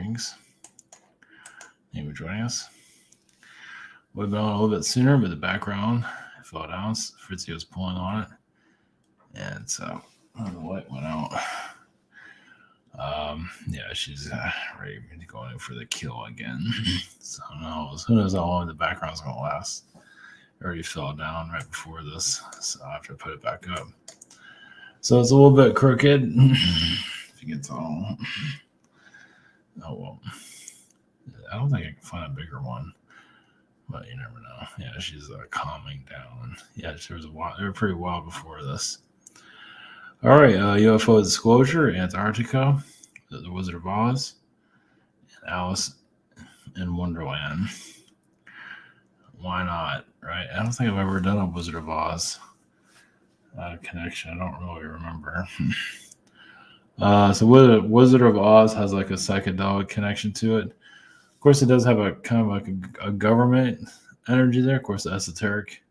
Greetings. Thank you for joining us. We've been on a little bit sooner, but the background fell down. Fritzy was pulling on it, and so the light went out. Yeah, she's ready to go in for the kill again. So who knows how long the background's gonna last. It already fell down right before this, so I have to put it back up. So it's a little bit crooked. If you can tell. Oh well. I don't think I can find a bigger one, but you never know. Yeah, she's calming down. Yeah, she was they were pretty wild before this. All right, UFO disclosure, Antarctica, the Wizard of Oz, and Alice in Wonderland. Why not, right? I don't think I've ever done a Wizard of Oz connection. I don't really remember. So Wizard of Oz has like a psychedelic connection to it. Of course, it does have a kind of like a government energy there. Of course, the esoteric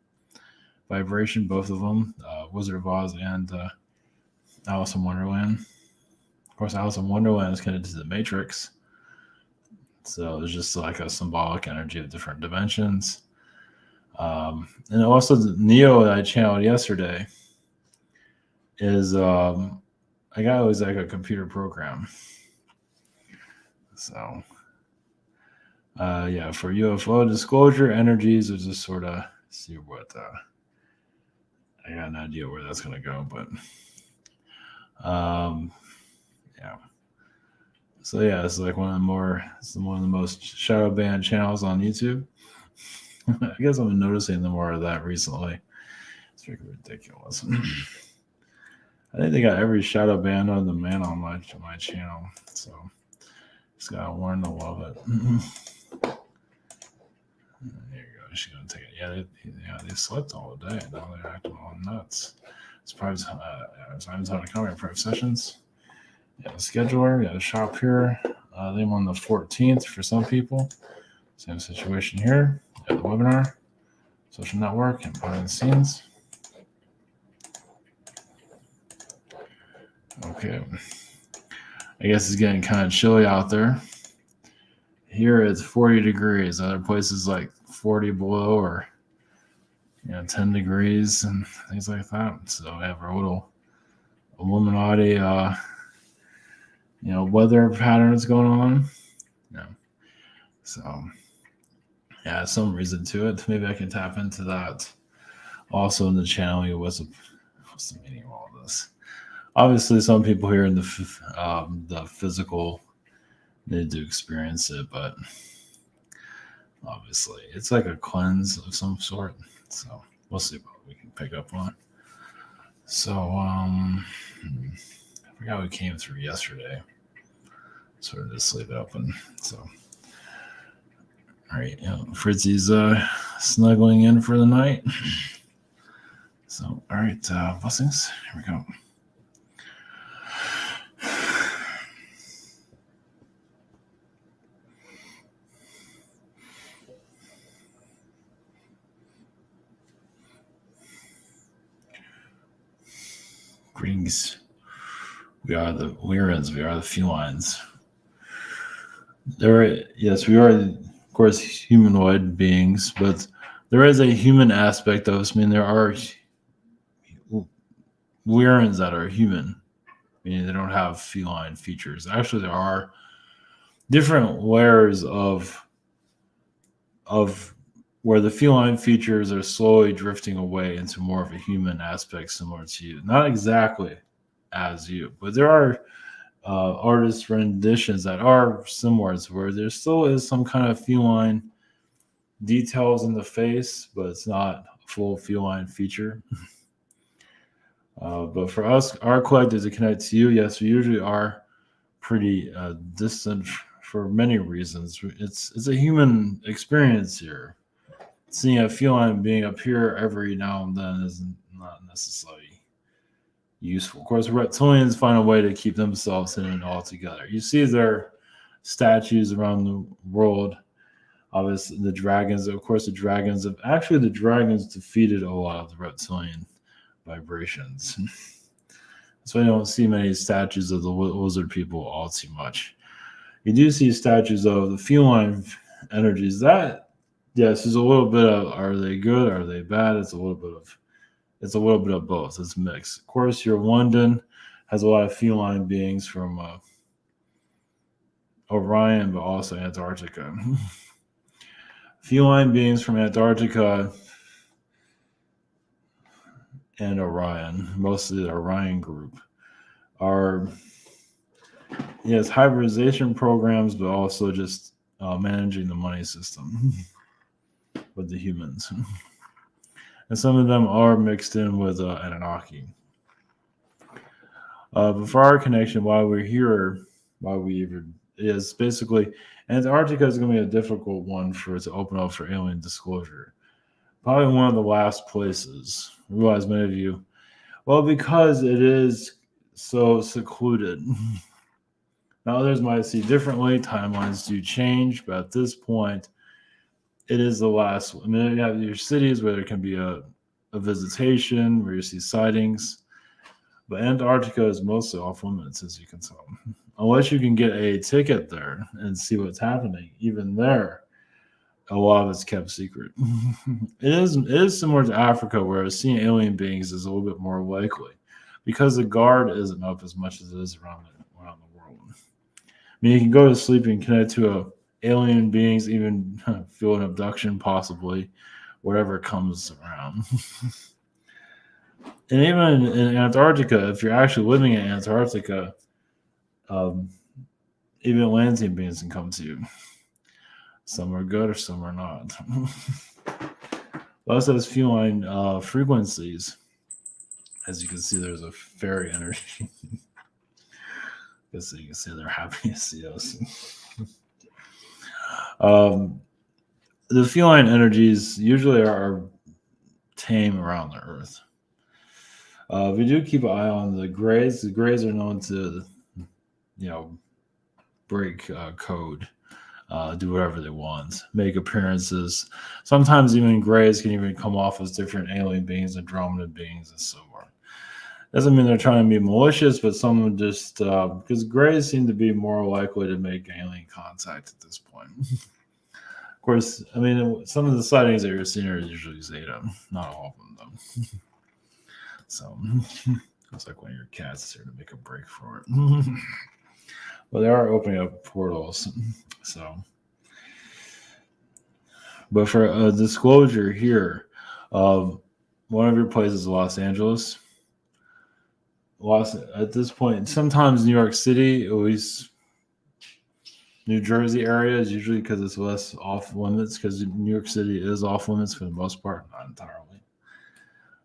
vibration, both of them, Wizard of Oz and Alice in Wonderland. Of course, Alice in Wonderland is connected to the Matrix. So there's just like a symbolic energy of different dimensions. And also the Neo that I channeled yesterday is a guy who was like a computer program. So yeah, for UFO disclosure energies, we'll just sort of see what I got an idea where that's going to go, but yeah. So yeah, it's like one of the most shadow banned channels on YouTube. I guess I've been noticing the more of that recently. It's freaking ridiculous. I think they got every shadow ban on the man on my channel, so just gotta learn to love it. There you go. She's gonna take it. Yeah, they slept all day. Now they're acting all nuts. It's private. I'm talking about private sessions. Yeah, the scheduler. Yeah, the shop here. They on the 14th for some people. Same situation here. Yeah, the webinar, social network, and behind the scenes. Okay. I guess it's getting kind of chilly out there. Here it's 40 degrees. Other places like 40 below or 10 degrees and things like that. So we have our little Illuminati weather patterns going on. Yeah. So yeah, some reason to it. Maybe I can tap into that also in the channel. What's the meaning of all this? Obviously, some people here in the physical need to experience it, but obviously, it's like a cleanse of some sort. So we'll see what we can pick up on. So I forgot we came through yesterday. Sort of just leave it open. So all right, Fritzy's snuggling in for the night. So all right, blessings. Here we go. Greetings. We are the Weirins. We are the Felines. We are, of course, humanoid beings, but there is a human aspect of us. I mean, there are Weirins that are human, meaning they don't have feline features. Actually, there are different layers of where the feline features are slowly drifting away into more of a human aspect similar to you. Not exactly as you, but there are artist renditions that are similar to where there still is some kind of feline details in the face, but it's not a full feline feature. But for us, our collective to connect to you, yes, we usually are pretty distant for many reasons. It's a human experience here. Seeing a feline being up here every now and then is not necessarily useful. Of course, reptilians find a way to keep themselves in it all together. You see their statues around the world. Obviously, the dragons defeated a lot of the reptilian vibrations. So I don't see many statues of the lizard people all too much. You do see statues of the feline energies. That, yes, is a little bit of, are they good? Are they bad? It's a little bit of both. It's mixed. Of course, your London has a lot of feline beings from Orion, but also Antarctica. Feline beings from Antarctica and Orion, mostly the Orion group, are, yes, hybridization programs, but also just managing the money system with the humans. And some of them are mixed in with Anunnaki. But for our connection, why we're here, why we even is basically Antarctica is going to be a difficult one for it to open up for alien disclosure. Probably one of the last places. I realize many of you, well, because it is so secluded. Now, others might see differently. Timelines do change, but at this point, it is the last one. I mean, you have your cities where there can be a visitation, where you see sightings, but Antarctica is mostly off limits, as you can tell. Unless you can get a ticket there and see what's happening, even there, a lot of it's kept secret. It is similar to Africa, where seeing alien beings is a little bit more likely because the guard isn't up as much as it is around the world. I mean, you can go to sleep and connect to alien beings, even feel an abduction, possibly, whatever comes around. And even in Antarctica, if you're actually living in Antarctica, even Atlantean beings can come to you. Some are good or some are not. It also has feline frequencies. As you can see, there's a fairy energy. So you can see they're happy to see us. The feline energies usually are tame around the Earth. We do keep an eye on the Greys. The Greys are known to, break code, do whatever they want, make appearances. Sometimes even Greys can even come off as different alien beings, Andromeda beings, and so on. Doesn't mean they're trying to be malicious, but some of them just because Greys seem to be more likely to make alien contact at this point. Of course, I mean, some of the sightings that you're seeing are usually Zeta, not all of them, though. So it's like one of your cats is here to make a break for it. Well, they are opening up portals. So, but for a disclosure here, one of your places is Los Angeles. At this point, sometimes New York City, at least New Jersey area is usually because it's less off limits, because New York City is off limits for the most part, not entirely.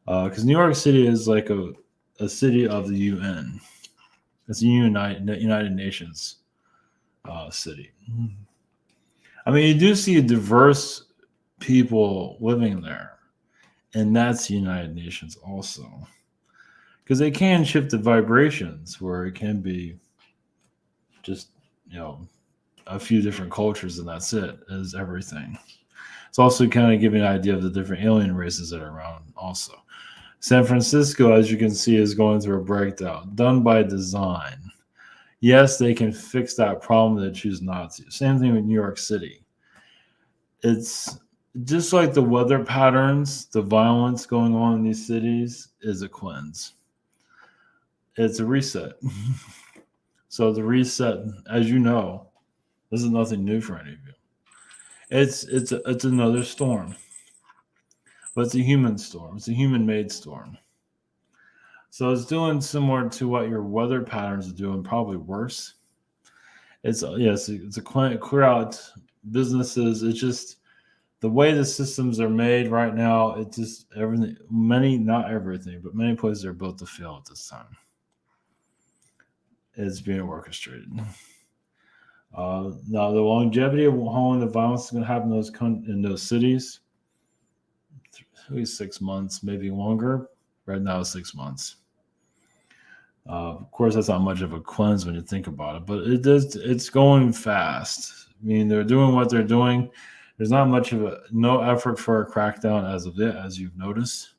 Because New York City is like a city of the UN. It's a United Nations city. I mean, you do see diverse people living there, and that's the United Nations also. Because they can shift the vibrations where it can be just, a few different cultures, and that's it, is everything. It's also kind of giving an idea of the different alien races that are around also. San Francisco, as you can see, is going through a breakdown, done by design. Yes, they can fix that problem, they choose not to. Same thing with New York City. It's just like the weather patterns, the violence going on in these cities is a cleanse. It's a reset. So the reset, as you know, this is nothing new for any of you. It's another storm. But it's a human storm. It's a human-made storm. So it's doing similar to what your weather patterns are doing, probably worse. It's a clear out businesses. It's just the way the systems are made right now. It's just everything. Not everything, but many places are built to fail at this time. It's being orchestrated. Now the longevity of how long the violence is going to happen in those cities. At least 6 months, maybe longer. Right now, 6 months. Of course, that's not much of a cleanse when you think about it, but it's going fast. I mean, they're doing what they're doing. There's not much of no effort for a crackdown as of yet, as you've noticed.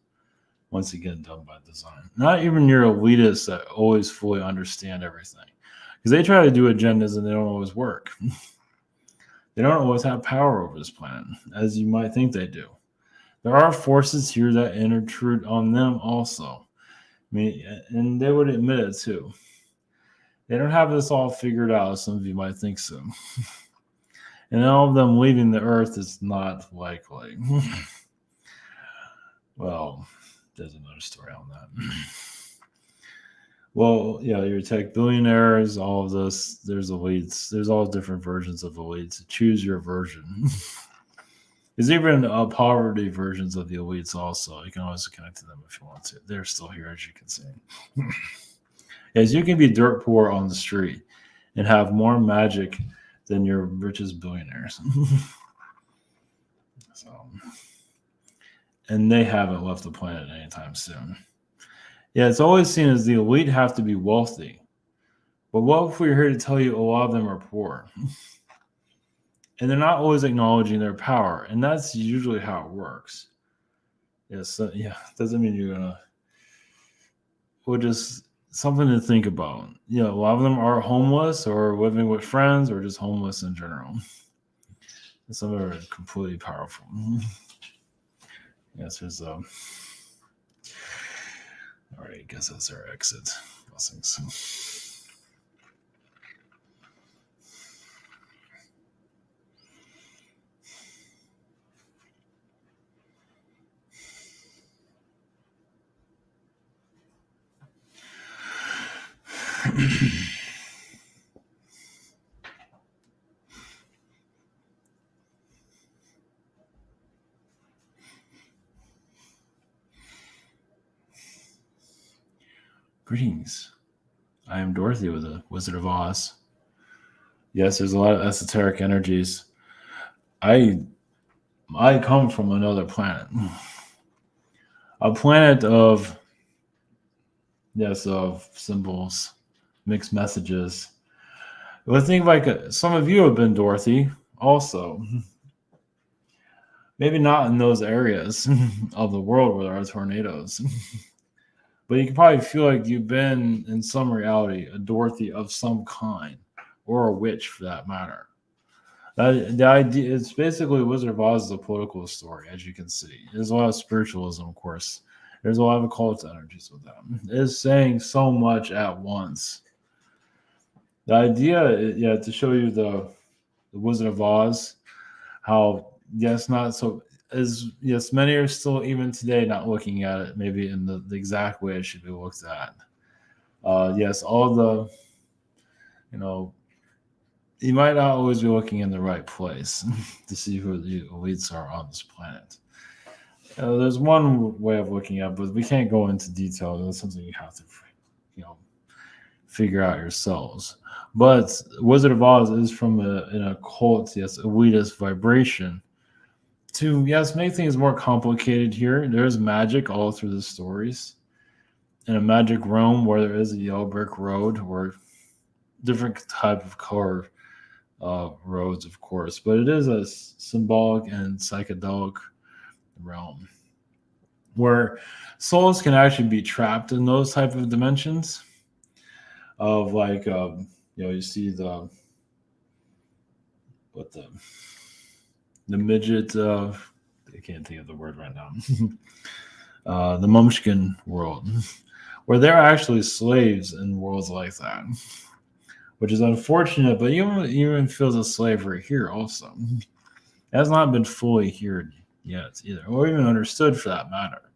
Once again, done by design. Not even your elitists that always fully understand everything. Because they try to do agendas and they don't always work. They don't always have power over this planet, as you might think they do. There are forces here that intrude on them also. I mean, and they would admit it too. They don't have this all figured out, as some of you might think so. And all of them leaving the Earth is not likely. Well, there's another story on that. Well, yeah, your tech billionaires, all of this, there's elites. There's all different versions of elites. Choose your version. There's even poverty versions of the elites also. You can always connect to them if you want to. They're still here, as you can see. As you can be dirt poor on the street and have more magic than your richest billionaires. So, and they haven't left the planet anytime soon. Yeah, it's always seen as the elite have to be wealthy. But what if we're here to tell you a lot of them are poor? And they're not always acknowledging their power. And that's usually how it works. Yes, doesn't mean you're going to... Well, just something to think about. A lot of them are homeless or living with friends or just homeless in general. And some are completely powerful. Yes, there's all right, I guess that's our exit. Blessings. Greetings. I am Dorothy with the Wizard of Oz. Yes, there's a lot of esoteric energies. I come from another planet. A planet of symbols, mixed messages. But think like some of you have been Dorothy also. Maybe not in those areas of the world where there are tornadoes. But you can probably feel like you've been, in some reality, a Dorothy of some kind, or a witch for that matter. The idea, it's basically Wizard of Oz is a political story, as you can see. There's a lot of spiritualism, of course. There's a lot of occult energies with them. It's saying so much at once. The idea, to show you the Wizard of Oz, how many are still even today not looking at it maybe in the exact way it should be looked at. All the, you might not always be looking in the right place to see who the elites are on this planet. There's one way of looking at it, but we can't go into detail. That's something you have to, figure out yourselves. But Wizard of Oz is from an occult, elitist vibration. To make things more complicated here, there's magic all through the stories. In a magic realm where there is a yellow brick road or different type of color roads, of course, but it is a symbolic and psychedelic realm where souls can actually be trapped in those type of dimensions of you see the midget, I can't think of the word right now, the Munchkin world, where they're actually slaves in worlds like that, which is unfortunate, but even feels a slavery here also. It has not been fully heard yet either, or even understood for that matter.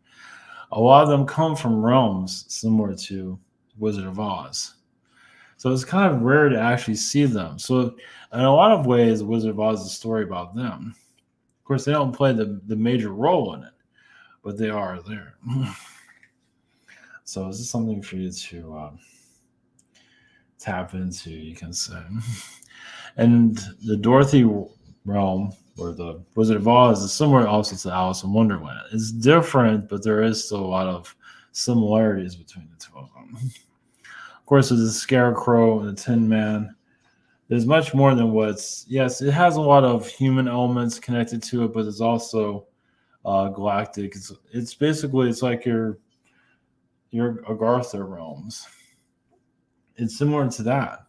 A lot of them come from realms similar to Wizard of Oz. So it's kind of rare to actually see them. So in a lot of ways, Wizard of Oz is a story about them. Of course, they don't play the major role in it, but they are there. So this is something for you to tap into, you can say. And the Dorothy realm, or the Wizard of Oz, is similar also to Alice in Wonderland. It's different, but there is still a lot of similarities between the two of them. Of course, there's the Scarecrow and the Tin Man. There's much more than it has a lot of human elements connected to it, but there's also galactic. It's basically, it's like your Agartha realms. It's similar to that.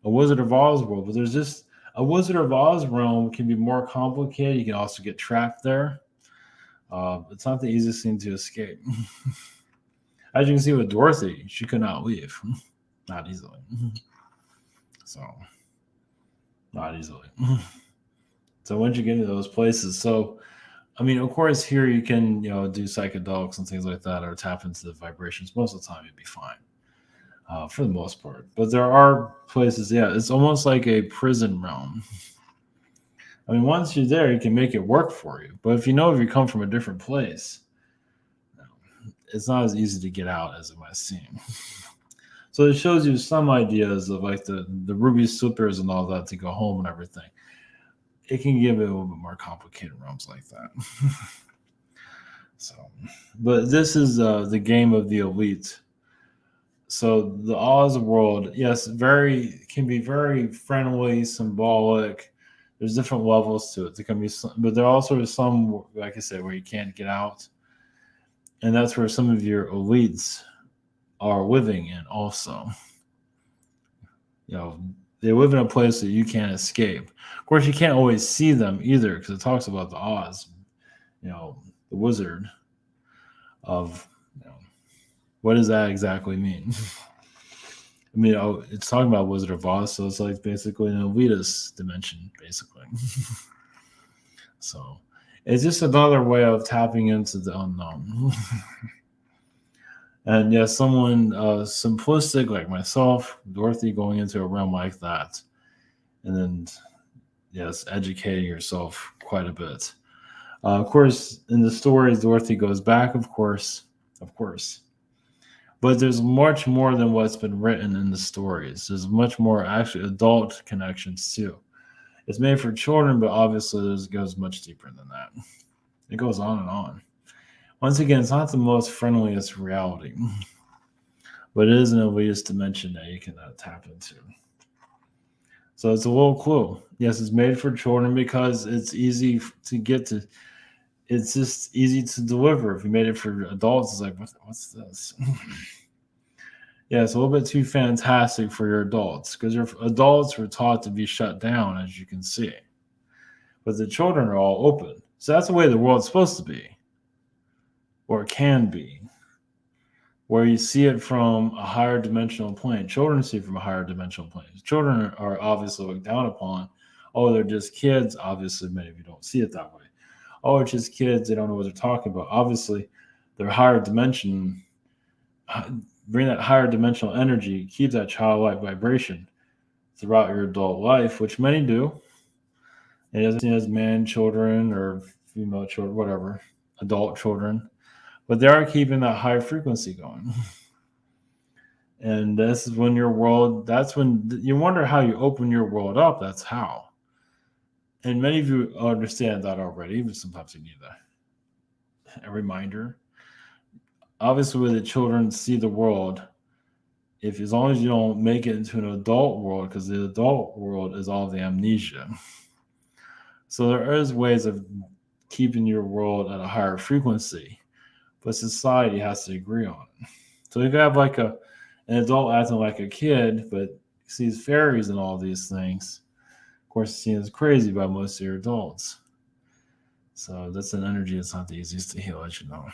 a Wizard of Oz world, but there's just a Wizard of Oz realm can be more complicated. You can also get trapped there. It's not the easiest thing to escape. As you can see with Dorothy, she could not leave, not easily. So, not easily. So once you get into those places, so I mean, of course, here you can do psychedelics and things like that, or tap into the vibrations. Most of the time, you'd be fine for the most part. But there are places, yeah, it's almost like a prison realm. I mean, once you're there, you can make it work for you. But if you come from a different place, it's not as easy to get out as it might seem. So it shows you some ideas of like the ruby slippers and all that to go home and everything. It can give it a little bit more complicated realms like that. So, but this is the game of the elite. So the Oz world, yes, can be very friendly, symbolic. There's different levels to it. There can be but there also is some, like I said, where you can't get out, and that's where some of your elites are living in. Also, they live in a place that you can't escape. Of course, you can't always see them either, because it talks about the Oz, the wizard of, what does that exactly mean? I mean, it's talking about Wizard of Oz, so it's like basically an elitist dimension, basically. So it's just another way of tapping into the unknown. And yes, someone simplistic like myself, Dorothy, going into a realm like that, and then yes, educating yourself quite a bit. Of course, in the stories, Dorothy goes back, of course. But there's much more than what's been written in the stories. There's much more actually adult connections too. It's made for children, but obviously it goes much deeper than that. It goes on and on. Once again, it's not the most friendliest reality, but it is an elitist dimension that you can tap into. So it's a little clue. Yes, it's made for children because it's easy to get to. It's just easy to deliver. If you made it for adults, it's like, what's this? Yeah, it's a little bit too fantastic for your adults, because your adults were taught to be shut down, as you can see. But the children are all open. So that's the way the world's supposed to be, or it can be, where you see it from a higher dimensional plane. Children see it from a higher dimensional plane. Children are obviously looked down upon. Oh, they're just kids. Obviously, many of you don't see it that way. Oh, it's just kids. They don't know what they're talking about. Obviously, their higher dimension, bring that higher dimensional energy, keep that childlike vibration throughout your adult life, which many do. It doesn't seem as man children or female children, whatever, adult children, but they are keeping that high frequency going. And this is when that's when you wonder how you open your world up. That's how. And many of you understand that already, but sometimes you need a reminder. Obviously, when the children see the world, as long as you don't make it into an adult world, because the adult world is all the amnesia. So there is ways of keeping your world at a higher frequency, but society has to agree on it. So if you have like an adult acting like a kid, but sees fairies and all these things, of course, it's seen as crazy by most of your adults. So that's an energy that's not the easiest to heal, as you know.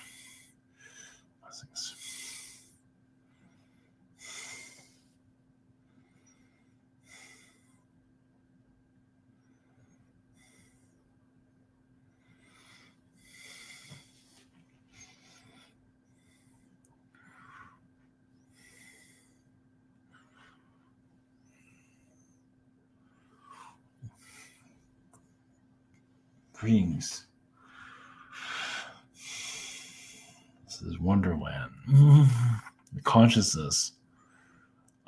Greetings. This is Wonderland. Consciousness.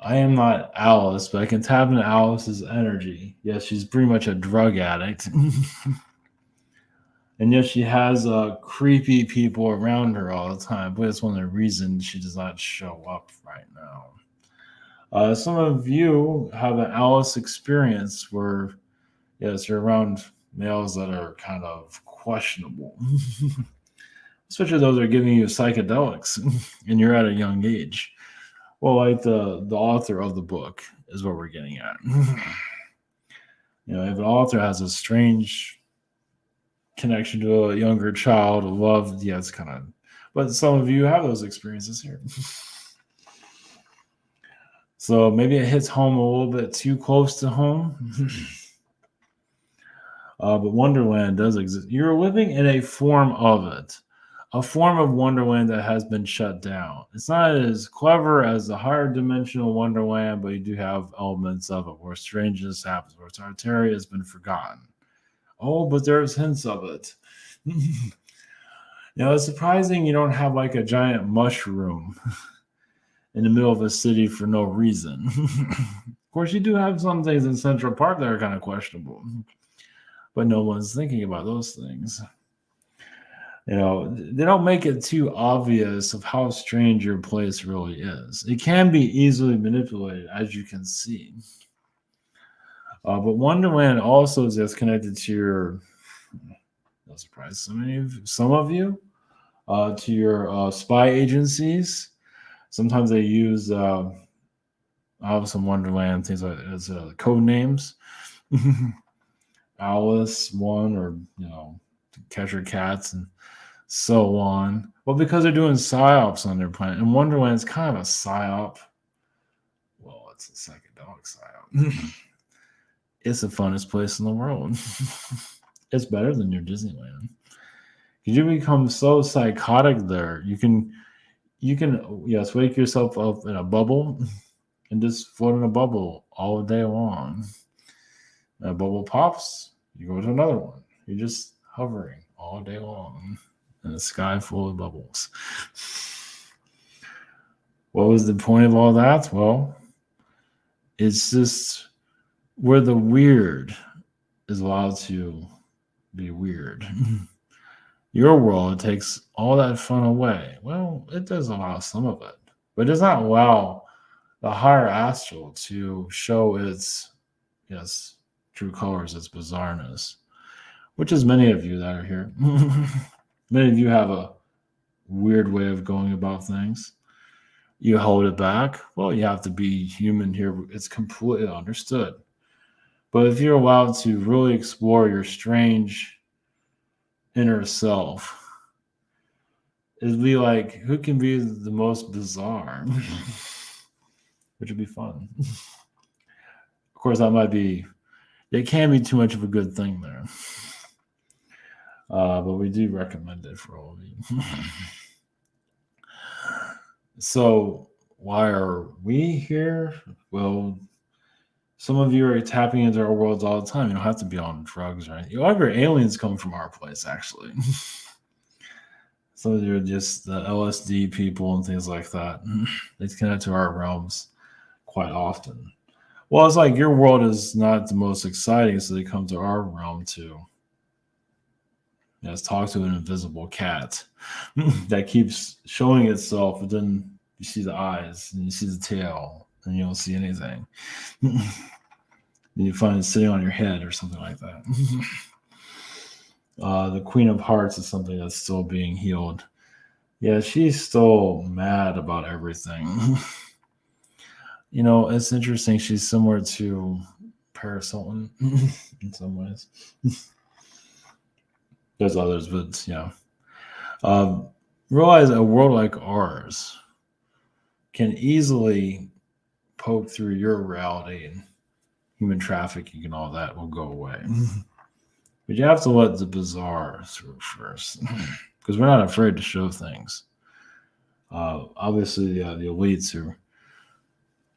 I am not Alice, but I can tap into Alice's energy. Yes, she's pretty much a drug addict. And yes, she has creepy people around her all the time, but it's one of the reasons she does not show up right now. Some of you have an Alice experience where, yes, you're around males that are kind of questionable. Especially those that are giving you psychedelics and you're at a young age. Well, like the author of the book is what we're getting at. If an author has a strange connection to a younger child, love, yeah, it's kind of. But some of you have those experiences here. So maybe it hits home a little bit too close to home. But Wonderland does exist. You're living in a form of it, a form of Wonderland that has been shut down. It's not as clever as the higher dimensional Wonderland, but you do have elements of it where strangeness happens, where Tartaria has been forgotten. Oh, but there's hints of it. It's surprising you don't have like a giant mushroom in the middle of a city for no reason. Of course, you do have some things in Central Park that are kind of questionable, but no one's thinking about those things. They don't make it too obvious of how strange your place really is. It can be easily manipulated, as you can see. But Wonderland also is just connected to your, no surprise, some of you, to your spy agencies. Sometimes they use Alice in Wonderland things like as code names. Alice one, or Catcher Cats and so on. Well, because they're doing psyops on their planet, and Wonderland's kind of a psyop. Well, it's a psychedelic psyop. It's the funnest place in the world. It's better than your Disneyland. You become so psychotic there. You can yes, wake yourself up in a bubble and just float in a bubble all day long. A bubble pops, you go to another one. You're just hovering all day long in a sky full of bubbles. What was the point of all that? Well, it's just where the weird is allowed to be weird. Your world takes all that fun away. Well, it does allow some of it, but it does not allow the higher astral to show its, yes, true colors, its bizarreness, which is many of you that are here. Many of you have a weird way of going about things. You hold it back. Well, you have to be human here. It's completely understood. But if you're allowed to really explore your strange inner self, it'd be like, who can be the most bizarre? Which would be fun. Of course, it can be too much of a good thing there. But we do recommend it for all of you. So why are we here? Well, some of you are tapping into our worlds all the time. You don't have to be on drugs or anything. A lot of your aliens come from our place, actually. Some of you are just the LSD people and things like that. They connect to our realms quite often. Well, it's like your world is not the most exciting, so they come to our realm to talk to an invisible cat that keeps showing itself, but then you see the eyes and you see the tail and you don't see anything. Then you find it sitting on your head or something like that. The Queen of Hearts is something that's still being healed. Yeah, she's still mad about everything. It's interesting. She's similar to Paris Hilton in some ways. There's others, but yeah. Realize a world like ours can easily poke through your reality, and human trafficking and all that will go away. But you have to let the bizarre through first, because we're not afraid to show things. Obviously, the elites who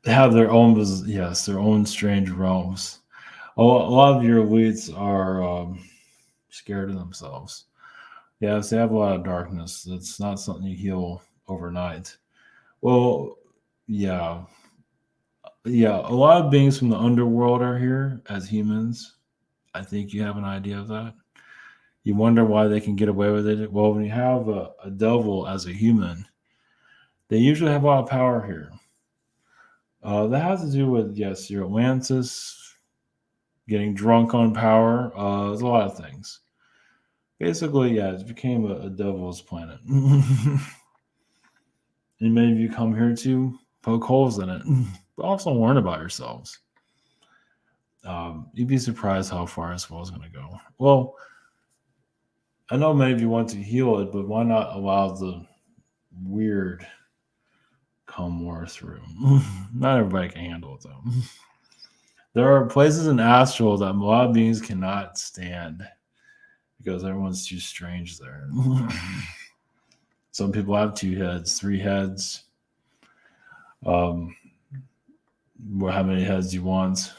have their own, their own strange realms. A lot of your elites are scared of themselves. Yes, they have a lot of darkness. That's not something you heal overnight. Well, yeah. Yeah, a lot of beings from the underworld are here as humans. I think you have an idea of that. You wonder why they can get away with it. Well, when you have a devil as a human, they usually have a lot of power here. That has to do with, yes, your Atlantis, getting drunk on power. There's a lot of things. Basically, yeah, it became a devil's planet. And many of you come here to poke holes in it, but also learn about yourselves. You'd be surprised how far this world's going to go. Well, I know many of you want to heal it, but why not allow the weird come more through? Not everybody can handle it, though. There are places in astral that a lot of beings cannot stand because everyone's too strange there. Some people have 2 heads, 3 heads. How many heads you want?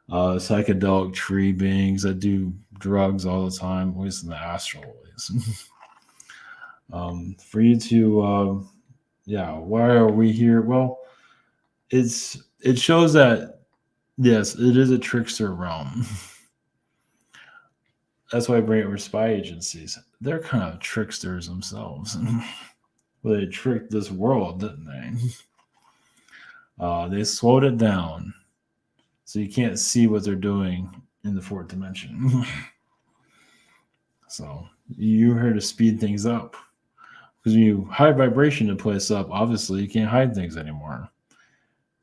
Psychedelic tree beings that do drugs all the time, at least in the astral ways. For you to, why are we here? Well, it shows that, yes, it is a trickster realm. That's why I bring it over spy agencies. They're kind of tricksters themselves. Well, they tricked this world, didn't they? They slowed it down so you can't see what they're doing in the 4th dimension. So you're here to speed things up. Because when you high vibration to place up, obviously you can't hide things anymore.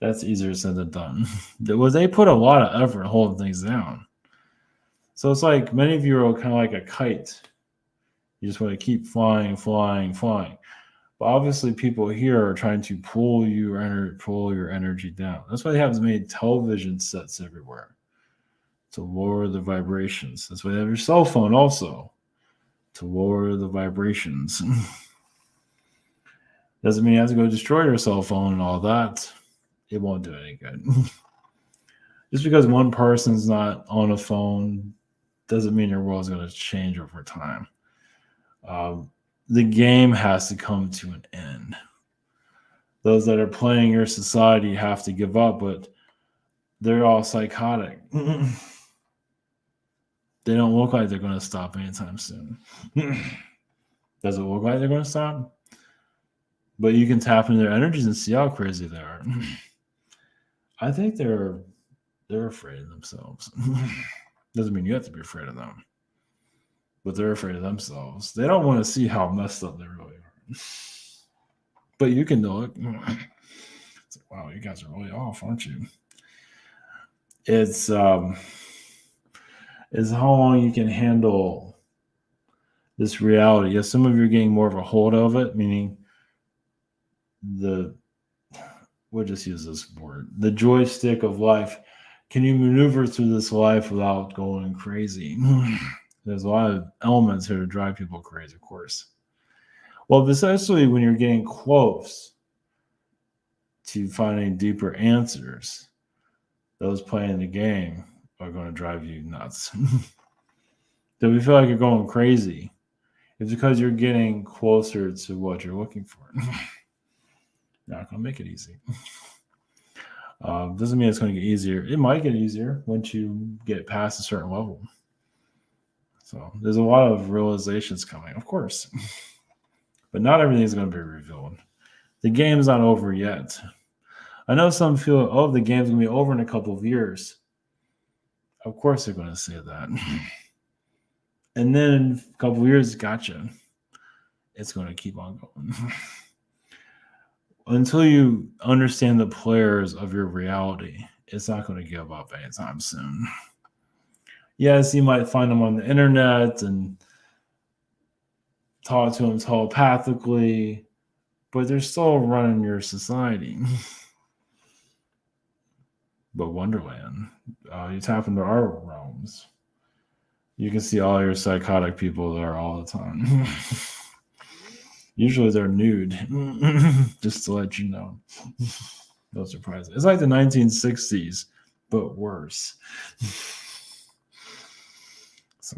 That's easier said than done. They put a lot of effort holding things down. So it's like many of you are kind of like a kite. You just want to keep flying, flying, flying. But obviously people here are trying to pull your energy down. That's why they have as many television sets everywhere, to lower the vibrations. That's why they have your cell phone also, to lower the vibrations. Doesn't mean you have to go destroy your cell phone and all that. It won't do any good. Just because one person's not on a phone doesn't mean your world's going to change over time. The game has to come to an end. Those that are playing your society have to give up, but they're all psychotic. They don't look like they're going to stop anytime soon. Does it look like they're going to stop? But you can tap into their energies and see how crazy they are. I think they're afraid of themselves. Doesn't mean you have to be afraid of them, but they're afraid of themselves. They don't want to see how messed up they really are. But you can know it. It's like, wow, you guys are really off, aren't you? It's how long you can handle this reality. Yes, some of you are getting more of a hold of it, meaning we'll just use this word, the joystick of life. Can you maneuver through this life without going crazy? There's a lot of elements here to drive people crazy, of course. Well, especially when you're getting close to finding deeper answers, those playing the game are going to drive you nuts. So if you feel like you're going crazy, it's because you're getting closer to what you're looking for. Not going to make it easy. Doesn't mean it's going to get easier. It might get easier once you get past a certain level. So there's a lot of realizations coming, of course. But not everything is going to be revealed. The game's not over yet. I know some feel, oh, the game's going to be over in a couple of years. Of course they're going to say that. And then in a couple of years, gotcha. It's going to keep on going. Until you understand the players of your reality, it's not going to give up anytime soon. Yes, you might find them on the internet and talk to them telepathically, but they're still running your society. But Wonderland, you tap into our realms, you can see all your psychotic people there all the time. Usually they're nude, just to let you know. No surprise. It's like the 1960s, but worse. So